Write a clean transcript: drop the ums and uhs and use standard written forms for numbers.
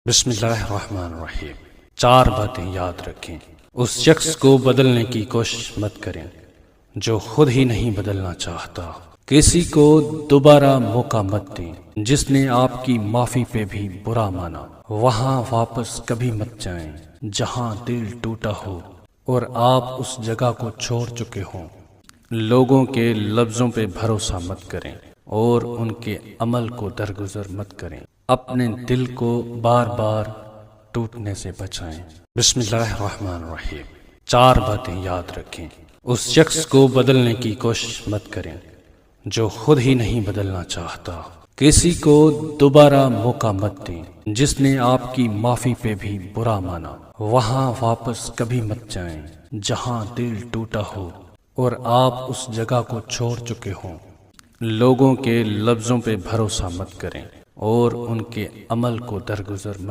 بسم اللہ الرحمن الرحیم۔ چار باتیں یاد رکھیں۔ اس شخص کو بدلنے کی کوشش مت کریں جو خود ہی نہیں بدلنا چاہتا۔ کسی کو دوبارہ موقع مت دیں جس نے آپ کی معافی پہ بھی برا مانا۔ وہاں واپس کبھی مت جائیں جہاں دل ٹوٹا ہو اور آپ اس جگہ کو چھوڑ چکے ہوں۔ لوگوں کے لفظوں پہ بھروسہ مت کریں اور ان کے عمل کو درگزر مت کریں۔ اپنے دل کو بار بار ٹوٹنے سے بچائیں۔ بسم اللہ الرحمن الرحیم۔ چار باتیں یاد رکھیں۔ اس شخص کو بدلنے کی کوشش مت کریں جو خود ہی نہیں بدلنا چاہتا۔ کسی کو دوبارہ موقع مت دیں جس نے آپ کی معافی پہ بھی برا مانا۔ وہاں واپس کبھی مت جائیں جہاں دل ٹوٹا ہو اور آپ اس جگہ کو چھوڑ چکے ہوں۔ لوگوں کے لفظوں پہ بھروسہ مت کریں اور ان کے عمل کو درگزر مت